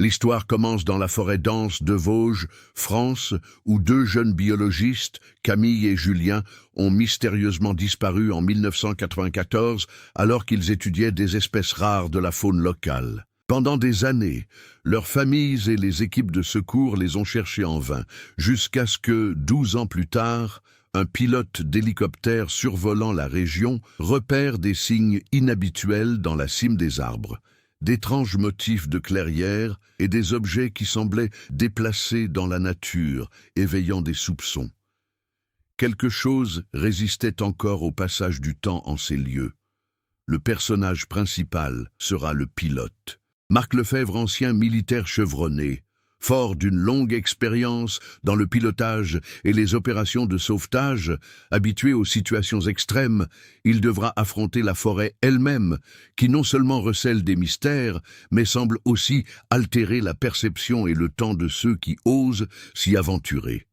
L'histoire commence dans la forêt dense de Vosges, France, où deux jeunes biologistes, Camille et Julien, ont mystérieusement disparu en 1994 alors qu'ils étudiaient des espèces rares de la faune locale. Pendant des années, leurs familles et les équipes de secours les ont cherchés en vain, jusqu'à ce que, 12 ans plus tard, un pilote d'hélicoptère survolant la région repère des signes inhabituels dans la cime des arbres. D'étranges motifs de clairière et des objets qui semblaient déplacés dans la nature, éveillant des soupçons. Quelque chose résistait encore au passage du temps en ces lieux. Le personnage principal sera le pilote. Marc Lefebvre, ancien militaire chevronné, fort d'une longue expérience dans le pilotage et les opérations de sauvetage, habitué aux situations extrêmes, il devra affronter la forêt elle-même, qui non seulement recèle des mystères, mais semble aussi altérer la perception et le temps de ceux qui osent s'y aventurer.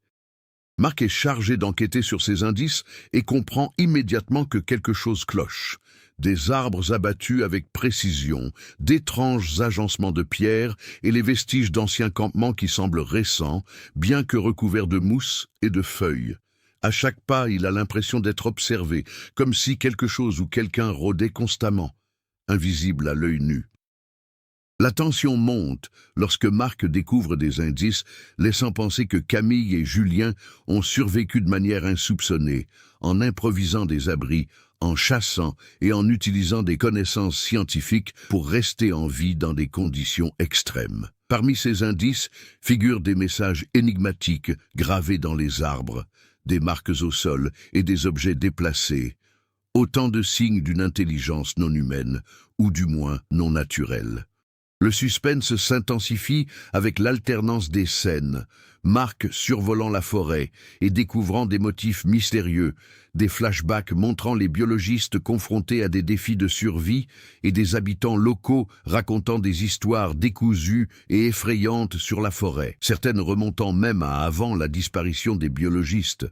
Marc est chargé d'enquêter sur ces indices et comprend immédiatement que quelque chose cloche. Des arbres abattus avec précision, d'étranges agencements de pierres et les vestiges d'anciens campements qui semblent récents, bien que recouverts de mousse et de feuilles. À chaque pas, il a l'impression d'être observé, comme si quelque chose ou quelqu'un rôdait constamment, invisible à l'œil nu. La tension monte lorsque Marc découvre des indices, laissant penser que Camille et Julien ont survécu de manière insoupçonnée, en improvisant des abris, en chassant et en utilisant des connaissances scientifiques pour rester en vie dans des conditions extrêmes. Parmi ces indices figurent des messages énigmatiques gravés dans les arbres, des marques au sol et des objets déplacés, autant de signes d'une intelligence non humaine, ou du moins non naturelle. Le suspense s'intensifie avec l'alternance des scènes, Marc survolant la forêt et découvrant des motifs mystérieux, des flashbacks montrant les biologistes confrontés à des défis de survie et des habitants locaux racontant des histoires décousues et effrayantes sur la forêt, certaines remontant même à avant la disparition des biologistes.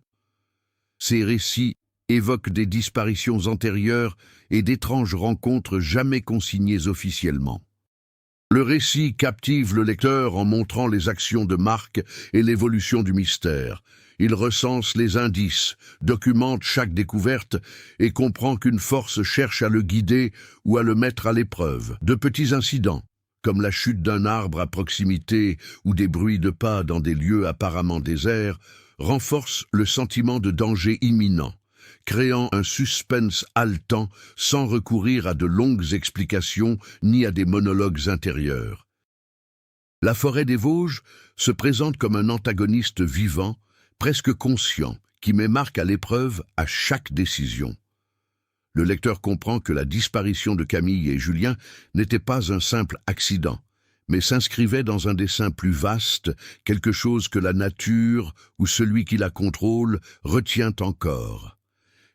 Ces récits évoquent des disparitions antérieures et d'étranges rencontres jamais consignées officiellement. Le récit captive le lecteur en montrant les actions de Marc et l'évolution du mystère. Il recense les indices, documente chaque découverte et comprend qu'une force cherche à le guider ou à le mettre à l'épreuve. De petits incidents, comme la chute d'un arbre à proximité ou des bruits de pas dans des lieux apparemment déserts, renforcent le sentiment de danger imminent, créant un suspense haletant sans recourir à de longues explications ni à des monologues intérieurs. La forêt des Vosges se présente comme un antagoniste vivant, presque conscient, qui met Marc à l'épreuve à chaque décision. Le lecteur comprend que la disparition de Camille et Julien n'était pas un simple accident, mais s'inscrivait dans un dessein plus vaste, quelque chose que la nature ou celui qui la contrôle retient encore.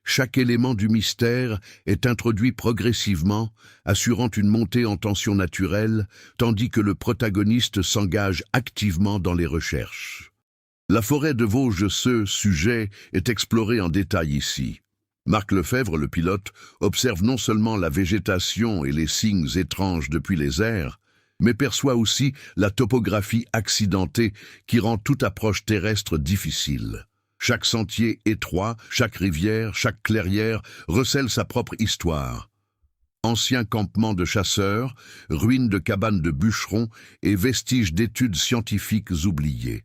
Chaque élément du mystère est introduit progressivement, assurant une montée en tension naturelle, tandis que le protagoniste s'engage activement dans les recherches. La forêt de Vosges, ce sujet, est exploré en détail ici. Marc Lefebvre, le pilote, observe non seulement la végétation et les signes étranges depuis les airs, mais perçoit aussi la topographie accidentée qui rend toute approche terrestre difficile. Chaque sentier étroit, chaque rivière, chaque clairière recèle sa propre histoire. Anciens campements de chasseurs, ruines de cabanes de bûcherons et vestiges d'études scientifiques oubliées.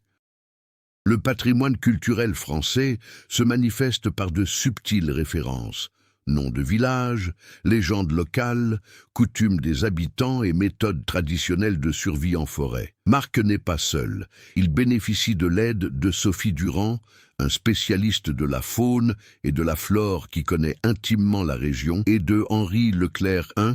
Le patrimoine culturel français se manifeste par de subtiles références. Noms de villages, légendes locales, coutumes des habitants et méthodes traditionnelles de survie en forêt. Marc n'est pas seul. Il bénéficie de l'aide de Sophie Durand, un spécialiste de la faune et de la flore qui connaît intimement la région, et de Henri Leclerc I,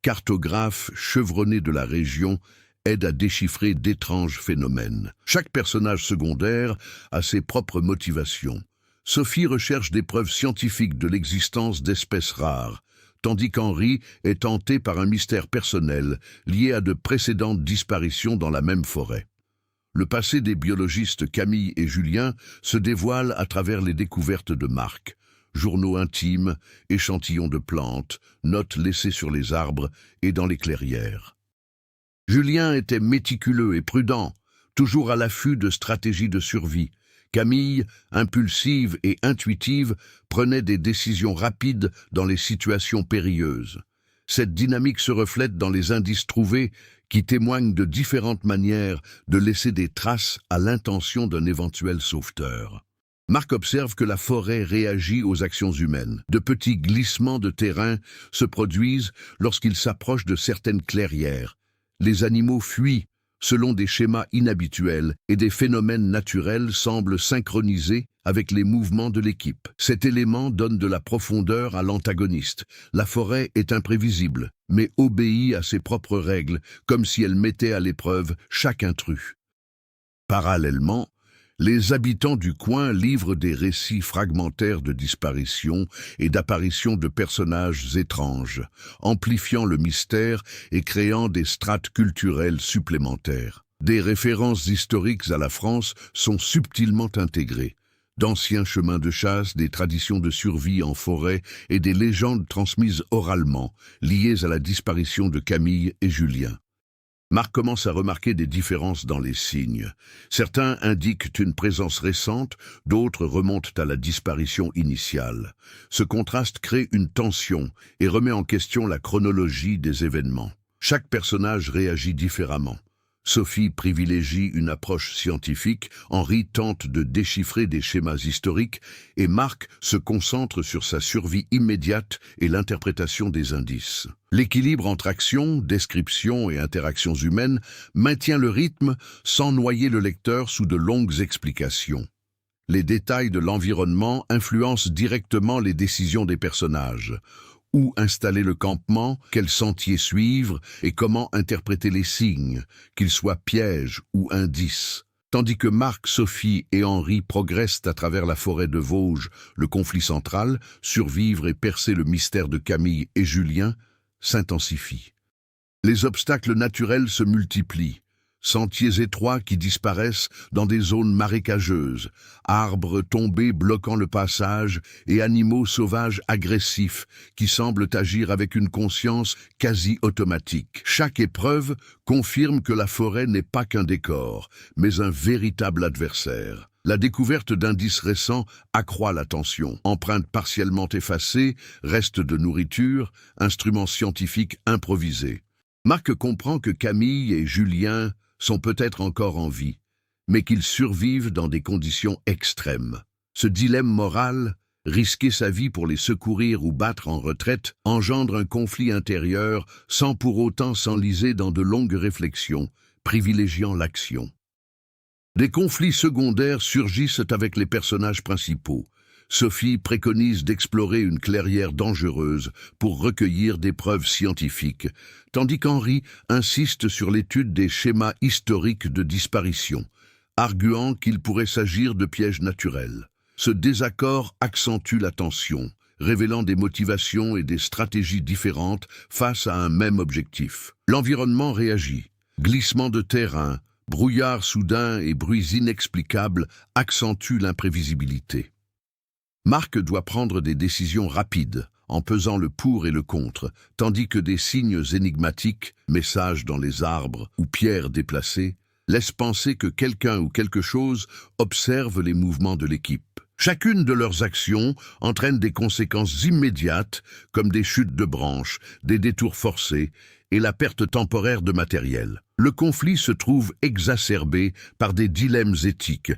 cartographe chevronné de la région, aide à déchiffrer d'étranges phénomènes. Chaque personnage secondaire a ses propres motivations. Sophie recherche des preuves scientifiques de l'existence d'espèces rares, tandis qu'Henri est tenté par un mystère personnel lié à de précédentes disparitions dans la même forêt. Le passé des biologistes Camille et Julien se dévoile à travers les découvertes de Marc. Journaux intimes, échantillons de plantes, notes laissées sur les arbres et dans les clairières. Julien était méticuleux et prudent, toujours à l'affût de stratégies de survie. Camille, impulsive et intuitive, prenait des décisions rapides dans les situations périlleuses. Cette dynamique se reflète dans les indices trouvés qui témoignent de différentes manières de laisser des traces à l'intention d'un éventuel sauveteur. Marc observe que la forêt réagit aux actions humaines. De petits glissements de terrain se produisent lorsqu'il s'approche de certaines clairières. Les animaux fuient selon des schémas inhabituels et des phénomènes naturels semblent synchronisés avec les mouvements de l'équipe. Cet élément donne de la profondeur à l'antagoniste. La forêt est imprévisible, mais obéit à ses propres règles, comme si elle mettait à l'épreuve chaque intrus. Parallèlement, les habitants du coin livrent des récits fragmentaires de disparitions et d'apparitions de personnages étranges, amplifiant le mystère et créant des strates culturelles supplémentaires. Des références historiques à la France sont subtilement intégrées. D'anciens chemins de chasse, des traditions de survie en forêt et des légendes transmises oralement, liées à la disparition de Camille et Julien. Marc commence à remarquer des différences dans les signes. Certains indiquent une présence récente, d'autres remontent à la disparition initiale. Ce contraste crée une tension et remet en question la chronologie des événements. Chaque personnage réagit différemment. Sophie privilégie une approche scientifique, Henri tente de déchiffrer des schémas historiques et Marc se concentre sur sa survie immédiate et l'interprétation des indices. L'équilibre entre action, description et interactions humaines maintient le rythme sans noyer le lecteur sous de longues explications. Les détails de l'environnement influencent directement les décisions des personnages. Où installer le campement, quels sentiers suivre et comment interpréter les signes, qu'ils soient pièges ou indices. Tandis que Marc, Sophie et Henri progressent à travers la forêt de Vosges, le conflit central, survivre et percer le mystère de Camille et Julien, s'intensifie. Les obstacles naturels se multiplient. Sentiers étroits qui disparaissent dans des zones marécageuses, arbres tombés bloquant le passage et animaux sauvages agressifs qui semblent agir avec une conscience quasi automatique. Chaque épreuve confirme que la forêt n'est pas qu'un décor, mais un véritable adversaire. La découverte d'indices récents accroît la tension. Empreintes partiellement effacées, restes de nourriture, instruments scientifiques improvisés. Marc comprend que Camille et Julien sont peut-être encore en vie, mais qu'ils survivent dans des conditions extrêmes. Ce dilemme moral, risquer sa vie pour les secourir ou battre en retraite, engendre un conflit intérieur sans pour autant s'enliser dans de longues réflexions, privilégiant l'action. Des conflits secondaires surgissent avec les personnages principaux. Sophie préconise d'explorer une clairière dangereuse pour recueillir des preuves scientifiques, tandis qu'Henri insiste sur l'étude des schémas historiques de disparition, arguant qu'il pourrait s'agir de pièges naturels. Ce désaccord accentue la tension, révélant des motivations et des stratégies différentes face à un même objectif. L'environnement réagit. Glissements de terrain, brouillard soudain et bruits inexplicables accentuent l'imprévisibilité. Marc doit prendre des décisions rapides, en pesant le pour et le contre, tandis que des signes énigmatiques, messages dans les arbres ou pierres déplacées, laissent penser que quelqu'un ou quelque chose observe les mouvements de l'équipe. Chacune de leurs actions entraîne des conséquences immédiates, comme des chutes de branches, des détours forcés et la perte temporaire de matériel. Le conflit se trouve exacerbé par des dilemmes éthiques.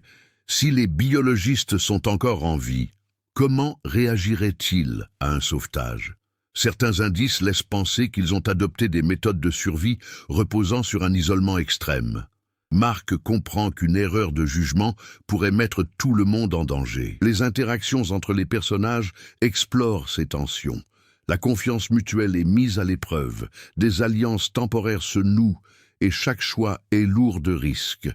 Si les biologistes sont encore en vie, comment réagiraient-ils à un sauvetage? Certains indices laissent penser qu'ils ont adopté des méthodes de survie reposant sur un isolement extrême. Marc comprend qu'une erreur de jugement pourrait mettre tout le monde en danger. Les interactions entre les personnages explorent ces tensions. La confiance mutuelle est mise à l'épreuve, des alliances temporaires se nouent et chaque choix est lourd de risques.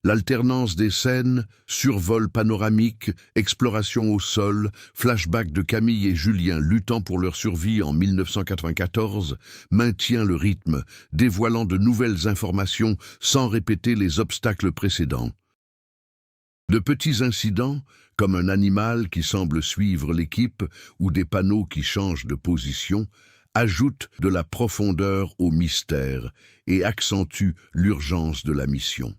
L'alternance des scènes, survol panoramique, exploration au sol, flashback de Camille et Julien luttant pour leur survie en 1994, maintient le rythme, dévoilant de nouvelles informations sans répéter les obstacles précédents. De petits incidents, comme un animal qui semble suivre l'équipe ou des panneaux qui changent de position, ajoute de la profondeur au mystère et accentue l'urgence de la mission.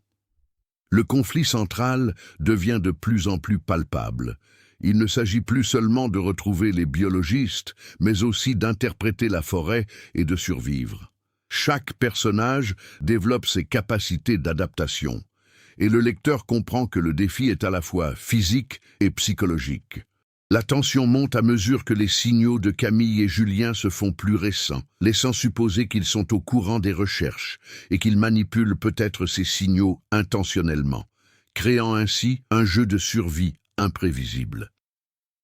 Le conflit central devient de plus en plus palpable. Il ne s'agit plus seulement de retrouver les biologistes, mais aussi d'interpréter la forêt et de survivre. Chaque personnage développe ses capacités d'adaptation, et le lecteur comprend que le défi est à la fois physique et psychologique. La tension monte à mesure que les signaux de Camille et Julien se font plus récents, laissant supposer qu'ils sont au courant des recherches et qu'ils manipulent peut-être ces signaux intentionnellement, créant ainsi un jeu de survie imprévisible.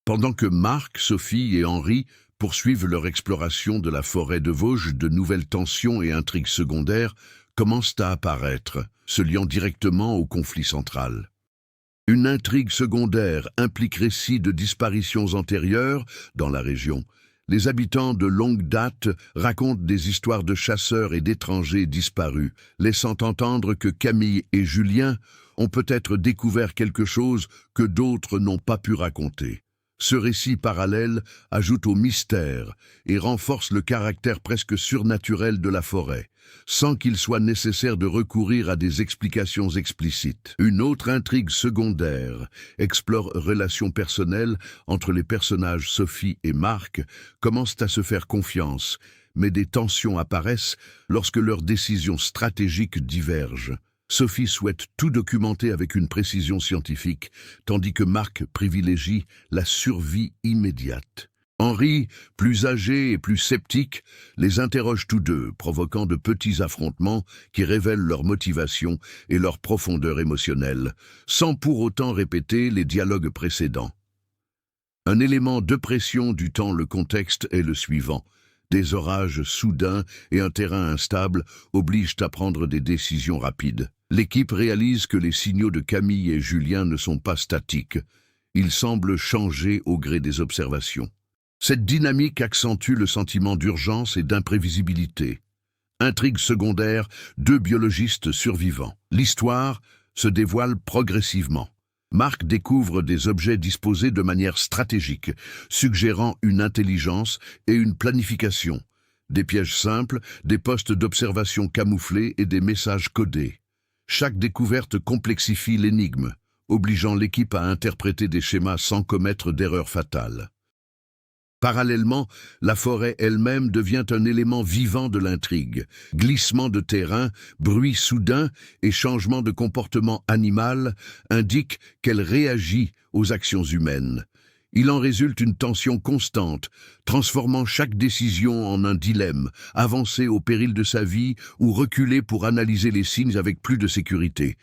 Pendant que Marc, Sophie et Henri poursuivent leur exploration de la forêt de Vosges, de nouvelles tensions et intrigues secondaires commencent à apparaître, se liant directement au conflit central. Une intrigue secondaire implique récits de disparitions antérieures dans la région. Les habitants de longue date racontent des histoires de chasseurs et d'étrangers disparus, laissant entendre que Camille et Julien ont peut-être découvert quelque chose que d'autres n'ont pas pu raconter. Ce récit parallèle ajoute au mystère et renforce le caractère presque surnaturel de la forêt, sans qu'il soit nécessaire de recourir à des explications explicites. Une autre intrigue secondaire explore relations personnelles entre les personnages Sophie et Marc, commencent à se faire confiance, mais des tensions apparaissent lorsque leurs décisions stratégiques divergent. Sophie souhaite tout documenter avec une précision scientifique, tandis que Marc privilégie la survie immédiate. Henri, plus âgé et plus sceptique, les interroge tous deux, provoquant de petits affrontements qui révèlent leur motivation et leur profondeur émotionnelle, sans pour autant répéter les dialogues précédents. Un élément de pression du temps, le contexte est le suivant. Des orages soudains et un terrain instable obligent à prendre des décisions rapides. L'équipe réalise que les signaux de Camille et Julien ne sont pas statiques. Ils semblent changer au gré des observations. Cette dynamique accentue le sentiment d'urgence et d'imprévisibilité. Intrigue secondaire, deux biologistes survivants. L'histoire se dévoile progressivement. Marc découvre des objets disposés de manière stratégique, suggérant une intelligence et une planification. Des pièges simples, des postes d'observation camouflés et des messages codés. Chaque découverte complexifie l'énigme, obligeant l'équipe à interpréter des schémas sans commettre d'erreurs fatales. Parallèlement, la forêt elle-même devient un élément vivant de l'intrigue. Glissement de terrain, bruit soudain et changement de comportement animal indiquent qu'elle réagit aux actions humaines. Il en résulte une tension constante, transformant chaque décision en un dilemme, avancer au péril de sa vie ou reculer pour analyser les signes avec plus de sécurité.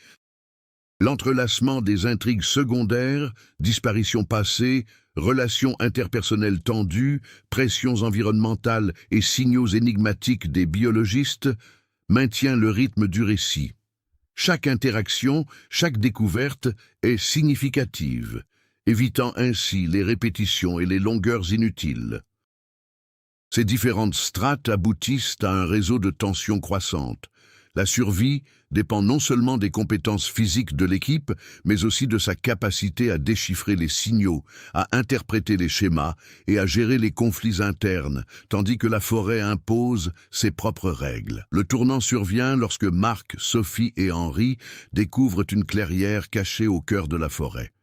L'entrelacement des intrigues secondaires, disparitions passées, relations interpersonnelles tendues, pressions environnementales et signaux énigmatiques des biologistes maintient le rythme du récit. Chaque interaction, chaque découverte est significative, évitant ainsi les répétitions et les longueurs inutiles. Ces différentes strates aboutissent à un réseau de tensions croissantes. La survie dépend non seulement des compétences physiques de l'équipe, mais aussi de sa capacité à déchiffrer les signaux, à interpréter les schémas et à gérer les conflits internes, tandis que la forêt impose ses propres règles. Le tournant survient lorsque Marc, Sophie et Henri découvrent une clairière cachée au cœur de la forêt.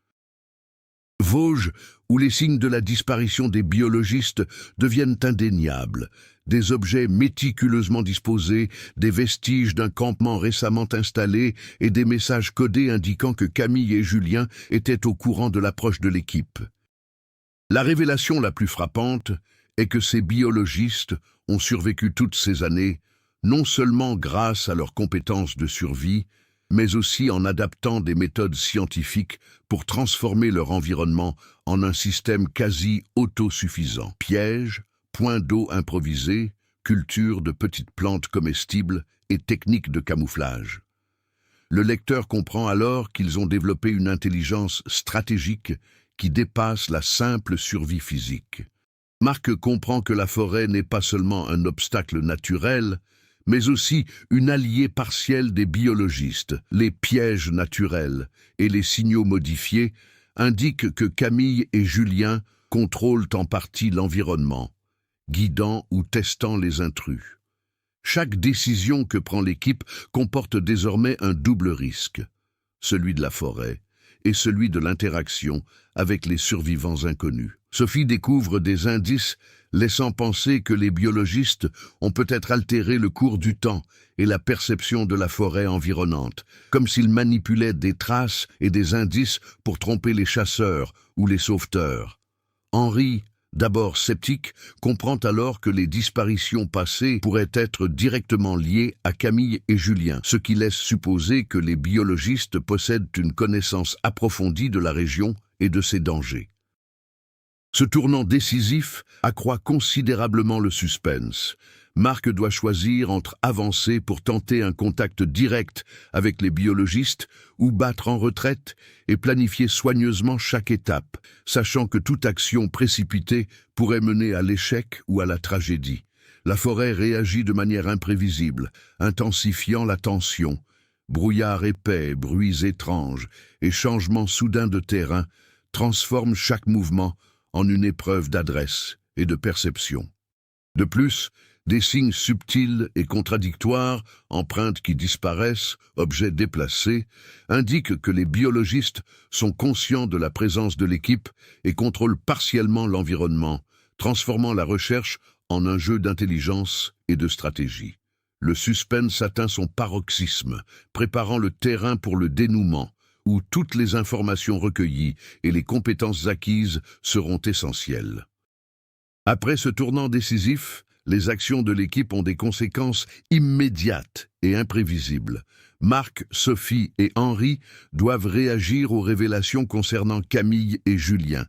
Vosges, où les signes de la disparition des biologistes deviennent indéniables, des objets méticuleusement disposés, des vestiges d'un campement récemment installé et des messages codés indiquant que Camille et Julien étaient au courant de l'approche de l'équipe. La révélation la plus frappante est que ces biologistes ont survécu toutes ces années, non seulement grâce à leurs compétences de survie, mais aussi en adaptant des méthodes scientifiques pour transformer leur environnement en un système quasi autosuffisant. Pièges, points d'eau improvisés, culture de petites plantes comestibles et techniques de camouflage. Le lecteur comprend alors qu'ils ont développé une intelligence stratégique qui dépasse la simple survie physique. Marc comprend que la forêt n'est pas seulement un obstacle naturel, mais aussi une alliée partielle des biologistes. Les pièges naturels et les signaux modifiés indiquent que Camille et Julien contrôlent en partie l'environnement, guidant ou testant les intrus. Chaque décision que prend l'équipe comporte désormais un double risque, celui de la forêt et celui de l'interaction avec les survivants inconnus. Sophie découvre des indices laissant penser que les biologistes ont peut-être altéré le cours du temps et la perception de la forêt environnante, comme s'ils manipulaient des traces et des indices pour tromper les chasseurs ou les sauveteurs. Henri, d'abord sceptique, comprend alors que les disparitions passées pourraient être directement liées à Camille et Julien, ce qui laisse supposer que les biologistes possèdent une connaissance approfondie de la région et de ses dangers. Ce tournant décisif accroît considérablement le suspense. Marc doit choisir entre avancer pour tenter un contact direct avec les biologistes ou battre en retraite et planifier soigneusement chaque étape, sachant que toute action précipitée pourrait mener à l'échec ou à la tragédie. La forêt réagit de manière imprévisible, intensifiant la tension. Brouillard épais, bruits étranges et changements soudains de terrain transforment chaque mouvement en une épreuve d'adresse et de perception. De plus, des signes subtils et contradictoires, empreintes qui disparaissent, objets déplacés, indiquent que les biologistes sont conscients de la présence de l'équipe et contrôlent partiellement l'environnement, transformant la recherche en un jeu d'intelligence et de stratégie. Le suspense atteint son paroxysme, préparant le terrain pour le dénouement, où toutes les informations recueillies et les compétences acquises seront essentielles. Après ce tournant décisif, les actions de l'équipe ont des conséquences immédiates et imprévisibles. Marc, Sophie et Henri doivent réagir aux révélations concernant Camille et Julien,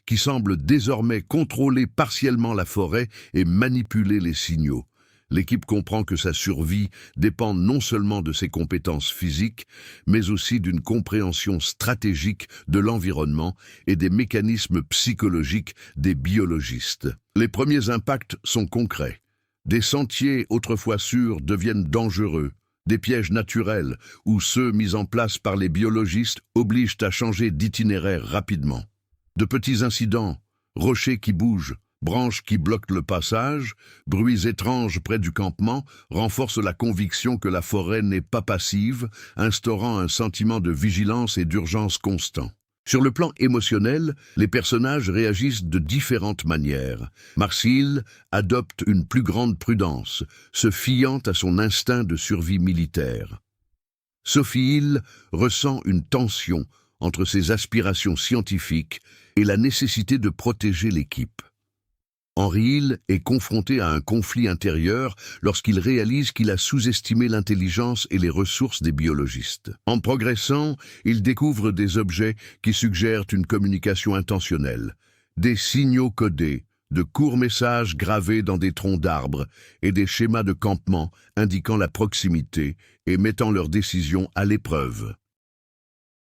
qui semblent désormais contrôler partiellement la forêt et manipuler les signaux. L'équipe comprend que sa survie dépend non seulement de ses compétences physiques, mais aussi d'une compréhension stratégique de l'environnement et des mécanismes psychologiques des biologistes. Les premiers impacts sont concrets. Des sentiers autrefois sûrs deviennent dangereux. Des pièges naturels ou ceux mis en place par les biologistes obligent à changer d'itinéraire rapidement. De petits incidents, rochers qui bougent, branches qui bloquent le passage, bruits étranges près du campement renforcent la conviction que la forêt n'est pas passive, instaurant un sentiment de vigilance et d'urgence constant. Sur le plan émotionnel, les personnages réagissent de différentes manières. Marcille adopte une plus grande prudence, se fiant à son instinct de survie militaire. Sophie Hill ressent une tension entre ses aspirations scientifiques et la nécessité de protéger l'équipe. Henri Hill est confronté à un conflit intérieur lorsqu'il réalise qu'il a sous-estimé l'intelligence et les ressources des biologistes. En progressant, il découvre des objets qui suggèrent une communication intentionnelle, des signaux codés, de courts messages gravés dans des troncs d'arbres et des schémas de campement indiquant la proximité et mettant leurs décisions à l'épreuve.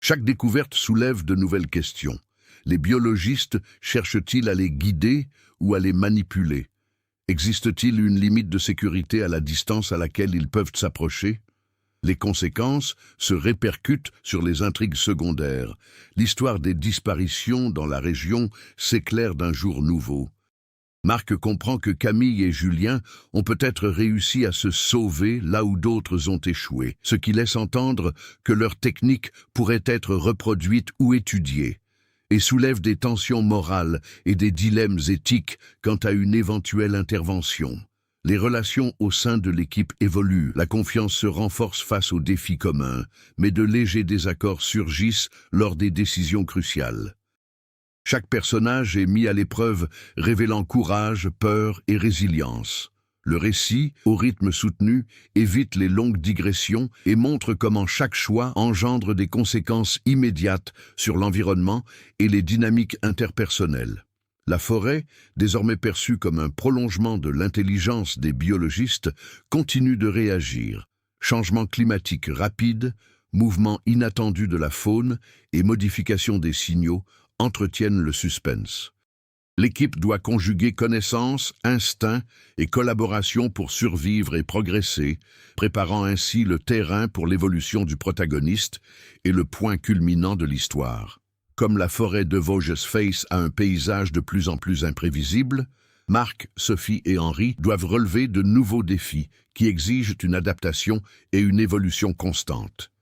Chaque découverte soulève de nouvelles questions. Les biologistes cherchent-ils à les guider ou à les manipuler? Existe-t-il une limite de sécurité à la distance à laquelle ils peuvent s'approcher? Les conséquences se répercutent sur les intrigues secondaires. L'histoire des disparitions dans la région s'éclaire d'un jour nouveau. Marc comprend que Camille et Julien ont peut-être réussi à se sauver là où d'autres ont échoué, ce qui laisse entendre que leur technique pourrait être reproduite ou étudiée, et soulève des tensions morales et des dilemmes éthiques quant à une éventuelle intervention. Les relations au sein de l'équipe évoluent, la confiance se renforce face aux défis communs, mais de légers désaccords surgissent lors des décisions cruciales. Chaque personnage est mis à l'épreuve, révélant courage, peur et résilience. Le récit, au rythme soutenu, évite les longues digressions et montre comment chaque choix engendre des conséquences immédiates sur l'environnement et les dynamiques interpersonnelles. La forêt, désormais perçue comme un prolongement de l'intelligence des biologistes, continue de réagir. Changements climatiques rapides, mouvements inattendus de la faune et modification des signaux entretiennent le suspense. L'équipe doit conjuguer connaissance, instinct et collaboration pour survivre et progresser, préparant ainsi le terrain pour l'évolution du protagoniste et le point culminant de l'histoire. Comme la forêt de Vosges face à un paysage de plus en plus imprévisible, Marc, Sophie et Henri doivent relever de nouveaux défis qui exigent une adaptation et une évolution constante.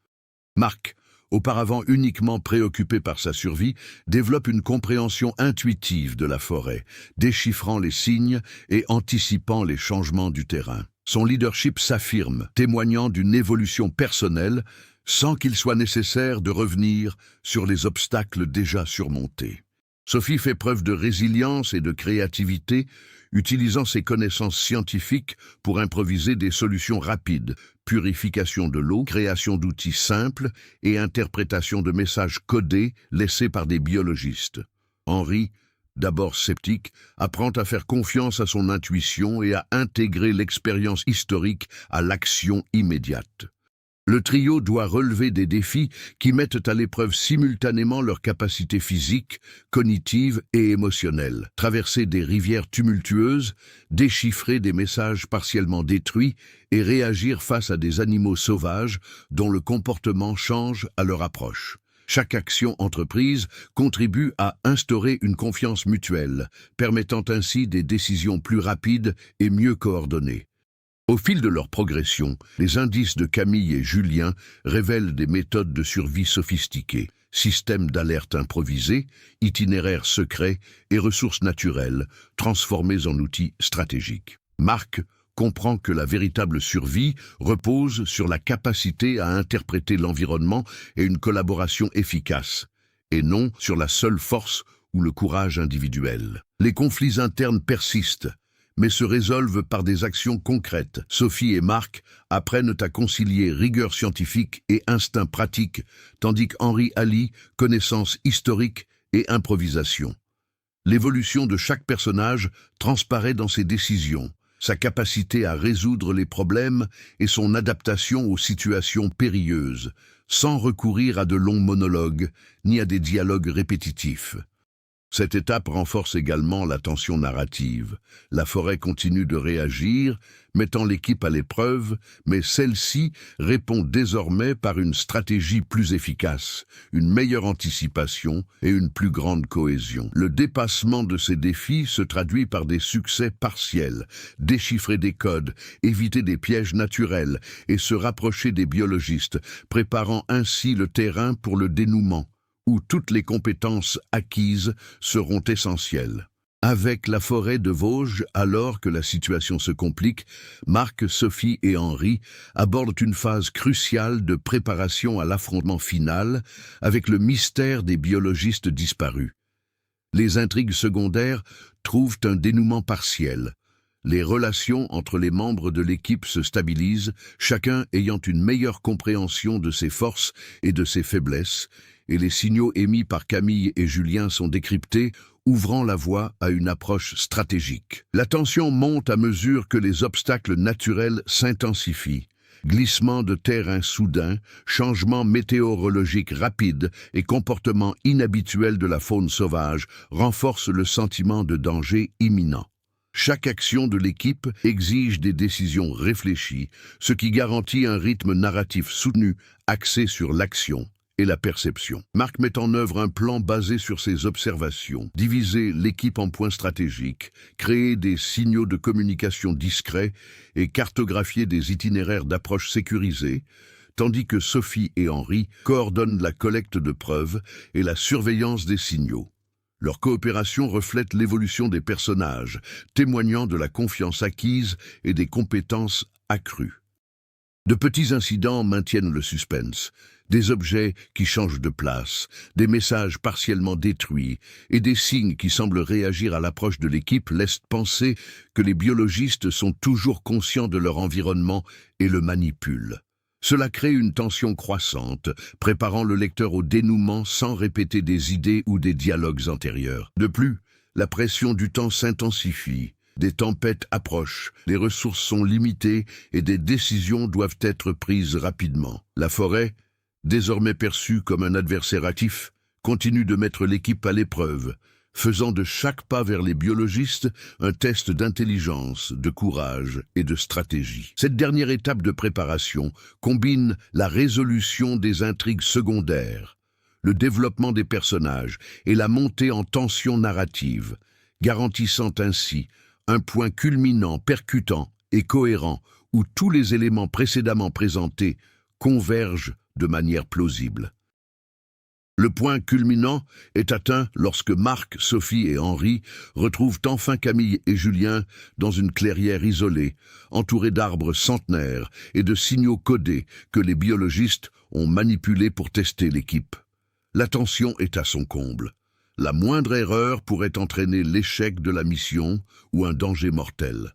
Marc, auparavant uniquement préoccupé par sa survie, développe une compréhension intuitive de la forêt, déchiffrant les signes et anticipant les changements du terrain. Son leadership s'affirme, témoignant d'une évolution personnelle, sans qu'il soit nécessaire de revenir sur les obstacles déjà surmontés. Sophie fait preuve de résilience et de créativité, utilisant ses connaissances scientifiques pour improviser des solutions rapides, purification de l'eau, création d'outils simples et interprétation de messages codés laissés par des biologistes. Henri, d'abord sceptique, apprend à faire confiance à son intuition et à intégrer l'expérience historique à l'action immédiate. Le trio doit relever des défis qui mettent à l'épreuve simultanément leurs capacités physiques, cognitives et émotionnelles. Traverser des rivières tumultueuses, déchiffrer des messages partiellement détruits et réagir face à des animaux sauvages dont le comportement change à leur approche. Chaque action entreprise contribue à instaurer une confiance mutuelle, permettant ainsi des décisions plus rapides et mieux coordonnées. Au fil de leur progression, les indices de Camille et Julien révèlent des méthodes de survie sophistiquées, systèmes d'alerte improvisés, itinéraires secrets et ressources naturelles transformées en outils stratégiques. Marc comprend que la véritable survie repose sur la capacité à interpréter l'environnement et une collaboration efficace, et non sur la seule force ou le courage individuel. Les conflits internes persistent, mais se résolvent par des actions concrètes. Sophie et Marc apprennent à concilier rigueur scientifique et instinct pratique, tandis qu'Henri allie connaissances historiques et improvisation. L'évolution de chaque personnage transparaît dans ses décisions, sa capacité à résoudre les problèmes et son adaptation aux situations périlleuses, sans recourir à de longs monologues ni à des dialogues répétitifs. Cette étape renforce également la tension narrative. La forêt continue de réagir, mettant l'équipe à l'épreuve, mais celle-ci répond désormais par une stratégie plus efficace, une meilleure anticipation et une plus grande cohésion. Le dépassement de ces défis se traduit par des succès partiels, déchiffrer des codes, éviter des pièges naturels et se rapprocher des biologistes, préparant ainsi le terrain pour le dénouement, où toutes les compétences acquises seront essentielles. Avec la forêt de Vosges, alors que la situation se complique, Marc, Sophie et Henri abordent une phase cruciale de préparation à l'affrontement final avec le mystère des biologistes disparus. Les intrigues secondaires trouvent un dénouement partiel. Les relations entre les membres de l'équipe se stabilisent, chacun ayant une meilleure compréhension de ses forces et de ses faiblesses, et les signaux émis par Camille et Julien sont décryptés, ouvrant la voie à une approche stratégique. La tension monte à mesure que les obstacles naturels s'intensifient. Glissements de terrain soudains, changements météorologiques rapides et comportements inhabituels de la faune sauvage renforcent le sentiment de danger imminent. Chaque action de l'équipe exige des décisions réfléchies, ce qui garantit un rythme narratif soutenu, axé sur l'action et la perception. Marc met en œuvre un plan basé sur ses observations, diviser l'équipe en points stratégiques, créer des signaux de communication discrets et cartographier des itinéraires d'approche sécurisés, tandis que Sophie et Henri coordonnent la collecte de preuves et la surveillance des signaux. Leur coopération reflète l'évolution des personnages, témoignant de la confiance acquise et des compétences accrues. De petits incidents maintiennent le suspense. Des objets qui changent de place, des messages partiellement détruits et des signes qui semblent réagir à l'approche de l'équipe laissent penser que les biologistes sont toujours conscients de leur environnement et le manipulent. Cela crée une tension croissante, préparant le lecteur au dénouement sans répéter des idées ou des dialogues antérieurs. De plus, la pression du temps s'intensifie. Des tempêtes approchent, les ressources sont limitées et des décisions doivent être prises rapidement. La forêt, désormais perçue comme un adversaire actif, continue de mettre l'équipe à l'épreuve, faisant de chaque pas vers les biologistes un test d'intelligence, de courage et de stratégie. Cette dernière étape de préparation combine la résolution des intrigues secondaires, le développement des personnages et la montée en tension narrative, garantissant ainsi un point culminant, percutant et cohérent où tous les éléments précédemment présentés convergent de manière plausible. Le point culminant est atteint lorsque Marc, Sophie et Henri retrouvent enfin Camille et Julien dans une clairière isolée, entourée d'arbres centenaires et de signaux codés que les biologistes ont manipulés pour tester l'équipe. La tension est à son comble. La moindre erreur pourrait entraîner l'échec de la mission ou un danger mortel.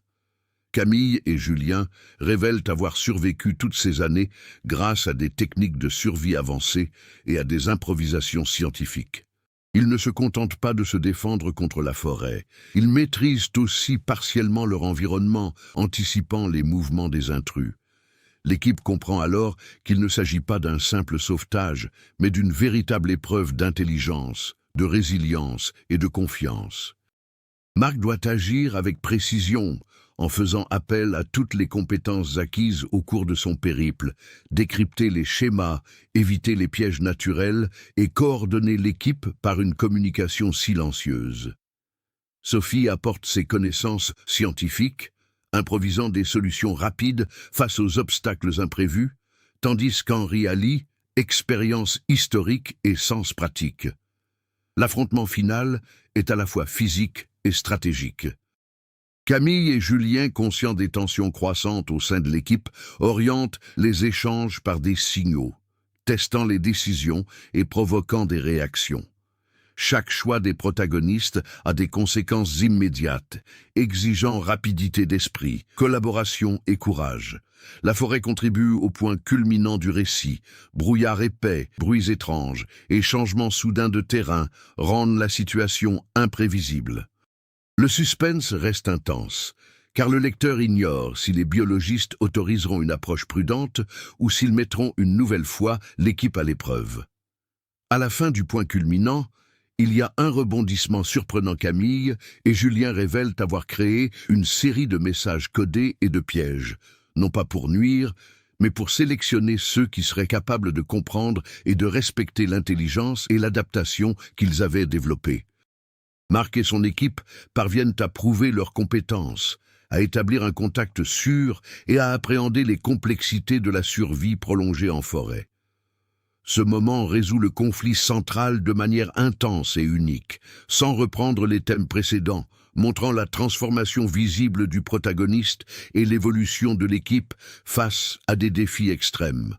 Camille et Julien révèlent avoir survécu toutes ces années grâce à des techniques de survie avancées et à des improvisations scientifiques. Ils ne se contentent pas de se défendre contre la forêt, ils maîtrisent aussi partiellement leur environnement, anticipant les mouvements des intrus. L'équipe comprend alors qu'il ne s'agit pas d'un simple sauvetage, mais d'une véritable épreuve d'intelligence, de résilience et de confiance. Marc doit agir avec précision, en faisant appel à toutes les compétences acquises au cours de son périple, décrypter les schémas, éviter les pièges naturels et coordonner l'équipe par une communication silencieuse. Sophie apporte ses connaissances scientifiques, improvisant des solutions rapides face aux obstacles imprévus, tandis qu'Henri allie expérience historique et sens pratique. L'affrontement final est à la fois physique et stratégique. Camille et Julien, conscients des tensions croissantes au sein de l'équipe, orientent les échanges par des signaux, testant les décisions et provoquant des réactions. Chaque choix des protagonistes a des conséquences immédiates, exigeant rapidité d'esprit, collaboration et courage. La forêt contribue au point culminant du récit. Brouillard épais, bruits étranges et changements soudains de terrain rendent la situation imprévisible. Le suspense reste intense, car le lecteur ignore si les biologistes autoriseront une approche prudente ou s'ils mettront une nouvelle fois l'équipe à l'épreuve. À la fin du point culminant, il y a un rebondissement surprenant. Camille et Julien révèlent avoir créé une série de messages codés et de pièges, non pas pour nuire, mais pour sélectionner ceux qui seraient capables de comprendre et de respecter l'intelligence et l'adaptation qu'ils avaient développées. Marc et son équipe parviennent à prouver leurs compétences, à établir un contact sûr et à appréhender les complexités de la survie prolongée en forêt. Ce moment résout le conflit central de manière intense et unique, sans reprendre les thèmes précédents, montrant la transformation visible du protagoniste et l'évolution de l'équipe face à des défis extrêmes.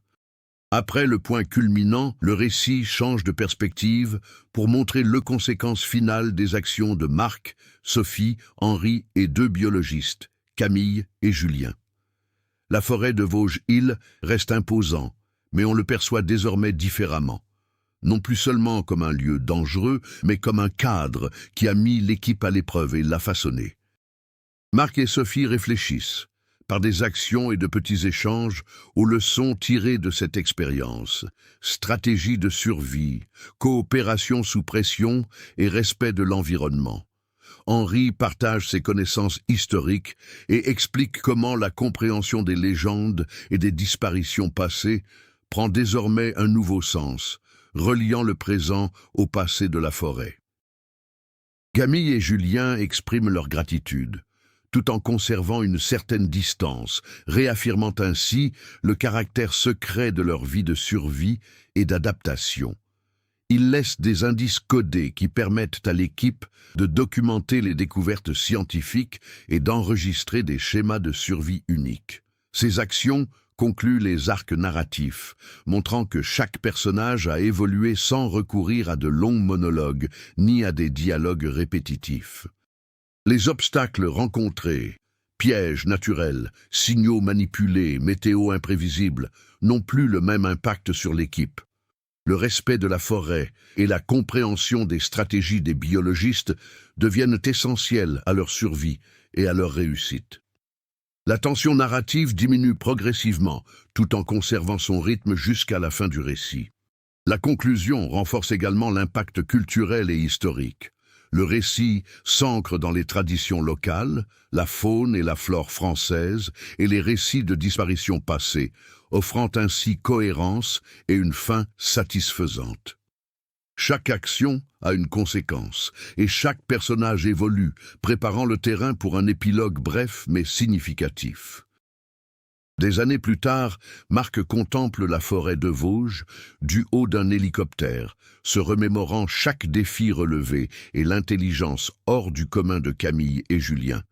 Après le point culminant, le récit change de perspective pour montrer les conséquences finales des actions de Marc, Sophie, Henri et deux biologistes, Camille et Julien. La forêt de Vosges-Île reste imposant, mais on le perçoit désormais différemment. Non plus seulement comme un lieu dangereux, mais comme un cadre qui a mis l'équipe à l'épreuve et l'a façonné. Marc et Sophie réfléchissent, par des actions et de petits échanges, aux leçons tirées de cette expérience, stratégie de survie, coopération sous pression et respect de l'environnement. Henri partage ses connaissances historiques et explique comment la compréhension des légendes et des disparitions passées prend désormais un nouveau sens, reliant le présent au passé de la forêt. Camille et Julien expriment leur gratitude, tout en conservant une certaine distance, réaffirmant ainsi le caractère secret de leur vie de survie et d'adaptation. Ils laissent des indices codés qui permettent à l'équipe de documenter les découvertes scientifiques et d'enregistrer des schémas de survie uniques. Ces actions concluent les arcs narratifs, montrant que chaque personnage a évolué sans recourir à de longs monologues ni à des dialogues répétitifs. Les obstacles rencontrés, pièges naturels, signaux manipulés, météo imprévisibles, n'ont plus le même impact sur l'équipe. Le respect de la forêt et la compréhension des stratégies des biologistes deviennent essentiels à leur survie et à leur réussite. La tension narrative diminue progressivement, tout en conservant son rythme jusqu'à la fin du récit. La conclusion renforce également l'impact culturel et historique. Le récit s'ancre dans les traditions locales, la faune et la flore françaises et les récits de disparitions passées, offrant ainsi cohérence et une fin satisfaisante. Chaque action a une conséquence, et chaque personnage évolue, préparant le terrain pour un épilogue bref mais significatif. Des années plus tard, Marc contemple la forêt de Vosges du haut d'un hélicoptère, se remémorant chaque défi relevé et l'intelligence hors du commun de Camille et Julien.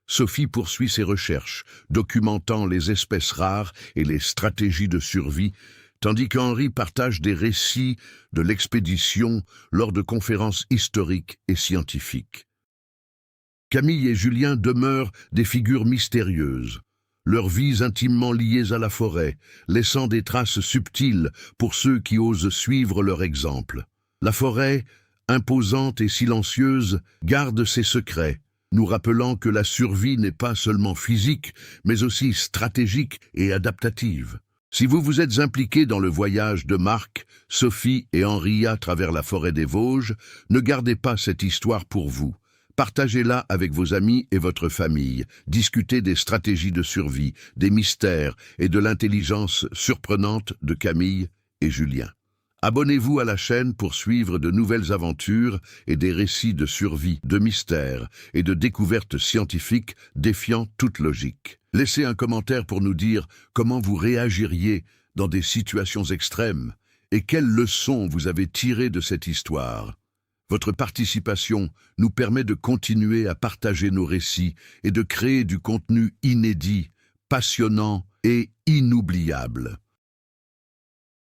Sophie poursuit ses recherches, documentant les espèces rares et les stratégies de survie, tandis qu'Henri partage des récits de l'expédition lors de conférences historiques et scientifiques. Camille et Julien demeurent des figures mystérieuses, leurs vies intimement liées à la forêt, laissant des traces subtiles pour ceux qui osent suivre leur exemple. La forêt, imposante et silencieuse, garde ses secrets, nous rappelant que la survie n'est pas seulement physique, mais aussi stratégique et adaptative. Si vous vous êtes impliqué dans le voyage de Marc, Sophie et Henri à travers la forêt des Vosges, ne gardez pas cette histoire pour vous. Partagez-la avec vos amis et votre famille. Discutez des stratégies de survie, des mystères et de l'intelligence surprenante de Camille et Julien. Abonnez-vous à la chaîne pour suivre de nouvelles aventures et des récits de survie, de mystères et de découvertes scientifiques défiant toute logique. Laissez un commentaire pour nous dire comment vous réagiriez dans des situations extrêmes et quelles leçons vous avez tirées de cette histoire. Votre participation nous permet de continuer à partager nos récits et de créer du contenu inédit, passionnant et inoubliable.